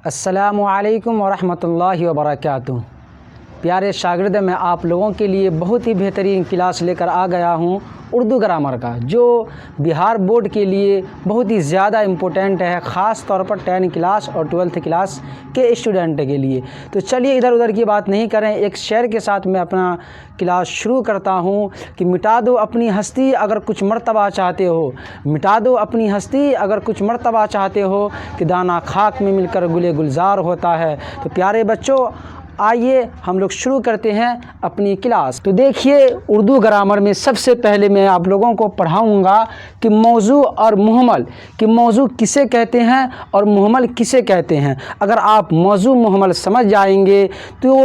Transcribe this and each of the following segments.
السلام علیکم ورحمۃ اللہ وبرکاتہ۔ پیارے شاگرد، میں آپ لوگوں کے لیے بہت ہی بہترین کلاس لے کر آ گیا ہوں اردو گرامر کا، جو بہار بورڈ کے لیے بہت ہی زیادہ امپورٹنٹ ہے، خاص طور پر 10 کلاس اور 12 کلاس کے اسٹوڈنٹ کے لیے۔ تو چلیے ادھر ادھر کی بات نہیں کریں، ایک شعر کے ساتھ میں اپنا کلاس شروع کرتا ہوں کہ مٹا دو اپنی ہستی اگر کچھ مرتبہ چاہتے ہو، مٹا دو اپنی ہستی اگر کچھ مرتبہ چاہتے ہو، کہ دانہ خاک میں مل کر گلے گلزار ہوتا ہے۔ تو پیارے بچوں، آئیے ہم لوگ شروع کرتے ہیں اپنی کلاس۔ تو دیکھیے، اردو گرامر میں سب سے پہلے میں آپ لوگوں کو پڑھاؤں گا کہ موضوع اور محمل، کہ موضوع کسے کہتے ہیں اور محمل کسے کہتے ہیں۔ اگر آپ موضوع محمل سمجھ جائیں گے تو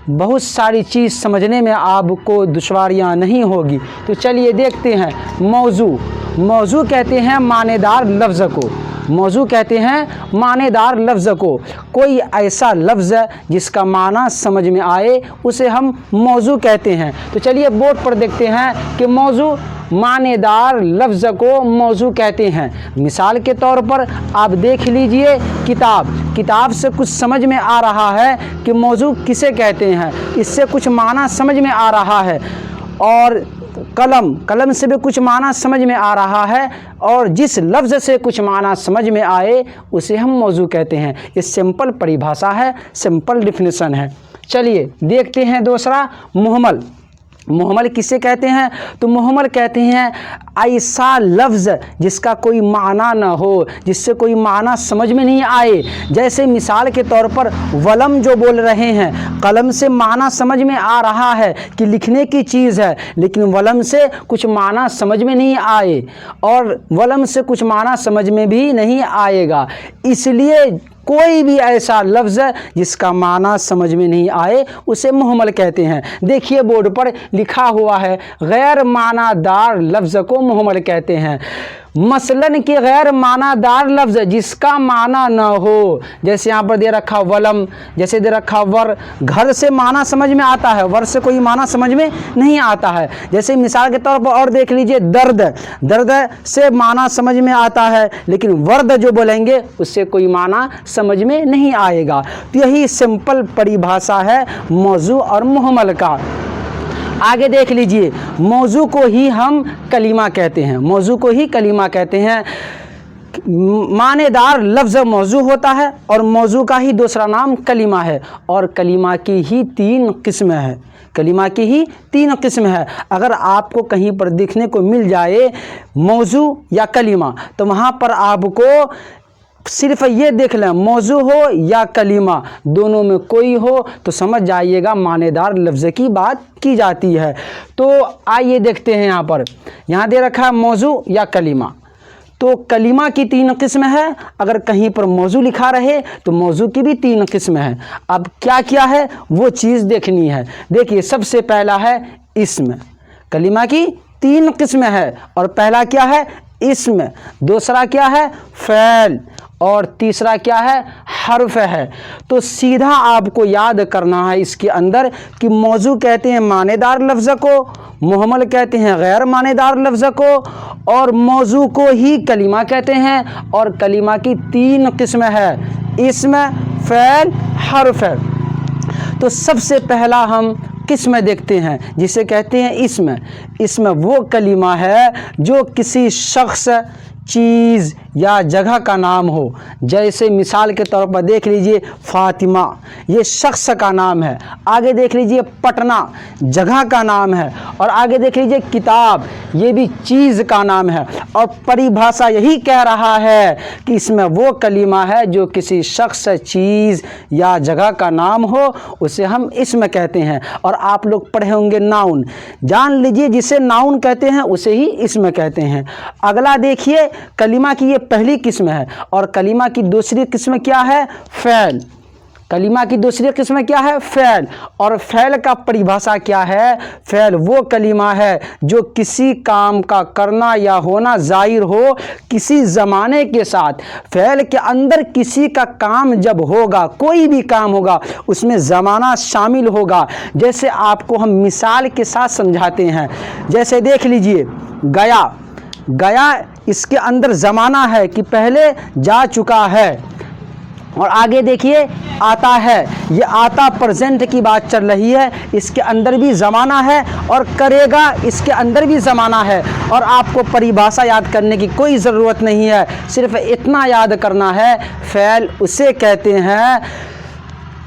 بہت ساری چیز سمجھنے میں آپ کو دشواریاں نہیں ہوگی۔ تو چلیے دیکھتے ہیں۔ موضوع کہتے ہیں معنی دار لفظ کو، موضوع کہتے ہیں معنی دار لفظ کو۔ کوئی ایسا لفظ جس کا معنی سمجھ میں آئے اسے ہم موضوع کہتے ہیں۔ تو چلیے بورڈ پر دیکھتے ہیں کہ موضوع معنی دار لفظ کو موضوع کہتے ہیں۔ مثال کے طور پر آپ دیکھ لیجئے، کتاب سے کچھ سمجھ میں آ رہا ہے کہ موضوع کسے کہتے ہیں، اس سے کچھ معنی سمجھ میں آ رہا ہے۔ اور قلم سے بھی کچھ معنی سمجھ میں آ رہا ہے، اور جس لفظ سے کچھ معنی سمجھ میں آئے اسے ہم موضوع کہتے ہیں۔ یہ سمپل پریبھاشا ہے، سمپل ڈیفینیشن ہے۔ چلیے دیکھتے ہیں دوسرا، محمل کسے کہتے ہیں؟ تو محمل کہتے ہیں ایسا لفظ جس کا کوئی معنی نہ ہو، جس سے کوئی معنی سمجھ میں نہیں آئے۔ جیسے مثال کے طور پر ولم جو بول رہے ہیں، قلم سے معنی سمجھ میں آ رہا ہے کہ لکھنے کی چیز ہے، لیکن ولم سے کچھ معنی سمجھ میں نہیں آئے، اور ولم سے کچھ معنی سمجھ میں بھی نہیں آئے گا۔ اس لیے کوئی بھی ایسا لفظ جس کا معنی سمجھ میں نہیں آئے اسے محمل کہتے ہیں۔ دیکھیے بورڈ پر لکھا ہوا ہے، غیر معنی دار لفظ کو محمل کہتے ہیں۔ مثلاً کہ غیر معنی دار لفظ جس کا معنی نہ ہو، جیسے یہاں پر دے رکھا ولم، جیسے دے رکھا ور، گھر سے معنی سمجھ میں آتا ہے، ور سے کوئی معنی سمجھ میں نہیں آتا ہے۔ جیسے مثال کے طور پر اور دیکھ لیجئے، درد سے معنی سمجھ میں آتا ہے، لیکن ورد جو بولیں گے اس سے کوئی معنی سمجھ میں نہیں آئے گا۔ تو یہی سمپل پریبھاشا ہے موضوع اور محمل کا۔ آگے دیکھ لیجئے، موضوع کو ہی ہم کلمہ کہتے ہیں، موضوع کو ہی کلمہ کہتے ہیں۔ معنی دار لفظ موضوع ہوتا ہے، اور موضوع کا ہی دوسرا نام کلمہ ہے، اور کلمہ کی ہی 3 قسم ہے، کلمہ کی ہی 3 قسم ہے۔ اگر آپ کو کہیں پر دیکھنے کو مل جائے موضوع یا کلمہ، تو وہاں پر آپ کو صرف یہ دیکھ لیں، موضوع ہو یا کلمہ، دونوں میں کوئی ہو تو سمجھ جائیے گا معنی دار لفظ کی بات کی جاتی ہے۔ تو آئیے دیکھتے ہیں، یہاں دے رکھا ہے موضوع یا کلمہ۔ تو کلمہ کی 3 قسم ہے، اگر کہیں پر موضوع لکھا رہے تو موضوع کی بھی 3 قسم ہے۔ اب کیا ہے وہ چیز دیکھنی ہے۔ دیکھیے، سب سے پہلا ہے اسم۔ کلمہ کی 3 قسم ہے، اور پہلا کیا ہے؟ اسم، دوسرا کیا ہے؟ فعل، اور تیسرا کیا ہے؟ حرف ہے۔ تو سیدھا آپ کو یاد کرنا ہے اس کے اندر کہ موضوع کہتے ہیں معنی دار لفظ کو، محمل کہتے ہیں غیر معنی دار لفظ کو، اور موضوع کو ہی کلمہ کہتے ہیں۔ اور کلمہ کی 3 قسم ہے، اسم، فعل، حرف۔ تو سب سے پہلا ہم قسم دیکھتے ہیں جسے کہتے ہیں اسم۔ اسم وہ کلمہ ہے جو کسی شخص، چیز یا جگہ کا نام ہو۔ جیسے مثال کے طور پر دیکھ لیجئے، فاطمہ یہ شخص کا نام ہے۔ آگے دیکھ لیجئے، پٹنہ جگہ کا نام ہے۔ اور آگے دیکھ لیجئے، کتاب یہ بھی چیز کا نام ہے۔ اور پریبھاشا یہی کہہ رہا ہے کہ اس میں وہ کلمہ ہے جو کسی شخص، چیز یا جگہ کا نام ہو، اسے ہم اسم کہتے ہیں۔ اور آپ لوگ پڑھے ہوں گے ناؤن، جان لیجئے جسے ناؤن کہتے ہیں اسے ہی اسم کہتے ہیں۔ اگلا دیکھیے، کلمہ کی یہ پہلی قسم ہے، اور کلمہ کی دوسری قسم کیا ہے؟ فعل۔ کلمہ کی دوسری قسم کیا ہے؟ فعل۔ اور فعل کا پریبھاشا کیا ہے؟ فعل وہ کلمہ ہے جو کسی کام کا کرنا یا ہونا ظاہر ہو کسی زمانے کے ساتھ۔ فعل کے اندر کسی کا کام جب ہوگا، کوئی بھی کام ہوگا، اس میں زمانہ شامل ہوگا۔ جیسے آپ کو ہم مثال کے ساتھ سمجھاتے ہیں، جیسے دیکھ لیجئے، گیا اس کے اندر زمانہ ہے کہ پہلے جا چکا ہے۔ اور آگے دیکھیے آتا ہے، یہ آتا پرزینٹ کی بات چل رہی ہے، اس کے اندر بھی زمانہ ہے، اور کرے گا اس کے اندر بھی زمانہ ہے، اور آپ کو پریبھاشا یاد کرنے کی کوئی ضرورت نہیں ہے، صرف اتنا یاد کرنا ہے فعل اسے کہتے ہیں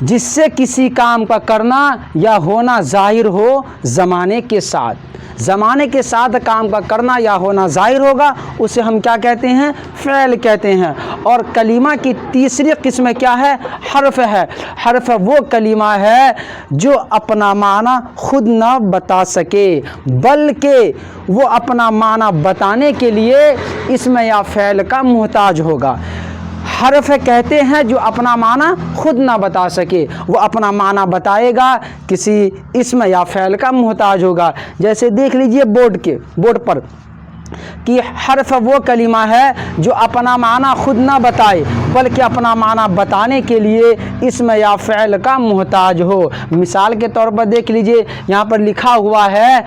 جس سے کسی کام کا کرنا یا ہونا ظاہر ہو زمانے کے ساتھ، زمانے کے ساتھ کام کا کرنا یا ہونا ظاہر ہوگا، اسے ہم کیا کہتے ہیں؟ فعل کہتے ہیں۔ اور کلمہ کی تیسری قسم کیا ہے؟ حرف ہے۔ حرف وہ کلمہ ہے جو اپنا معنی خود نہ بتا سکے بلکہ وہ اپنا معنی بتانے کے لیے اسم یا فعل کا محتاج ہوگا۔ حرف کہتے ہیں جو اپنا معنی خود نہ بتا سکے، وہ اپنا معنی بتائے گا، کسی اسم یا فعل کا محتاج ہوگا۔ جیسے دیکھ لیجئے بورڈ پر کہ حرف وہ کلمہ ہے جو اپنا معنی خود نہ بتائے بلکہ اپنا معنی بتانے کے لیے اسم یا فعل کا محتاج ہو۔ مثال کے طور پر دیکھ لیجئے، یہاں پر لکھا ہوا ہے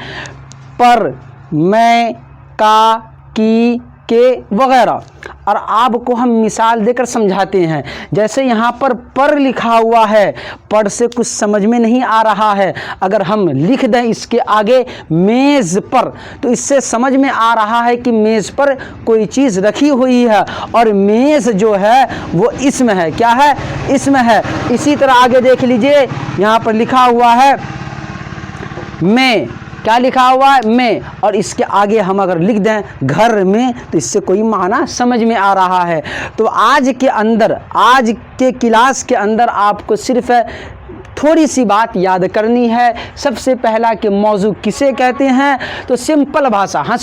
پر، میں، کا، کی، کے وغیرہ، اور آپ کو ہم مثال دے کر سمجھاتے ہیں۔ جیسے یہاں پر لکھا ہوا ہے، پر سے کچھ سمجھ میں نہیں آ رہا ہے، اگر ہم لکھ دیں اس کے آگے میز پر، تو اس سے سمجھ میں آ رہا ہے کہ میز پر کوئی چیز رکھی ہوئی ہے، اور میز جو ہے وہ اسم ہے۔ کیا ہے؟ اسم ہے۔ اسی طرح آگے دیکھ لیجئے، یہاں پر لکھا ہوا ہے میں، کیا لکھا ہوا ہے؟ میں، اور اس کے آگے ہم اگر لکھ دیں گھر میں، تو اس سے کوئی معنی سمجھ میں آ رہا ہے۔ تو آج کے کلاس کے اندر آپ کو صرف تھوڑی سی بات یاد کرنی ہے۔ سب سے پہلا کہ موضوع کسے کہتے ہیں، تو سمپل بھاشا،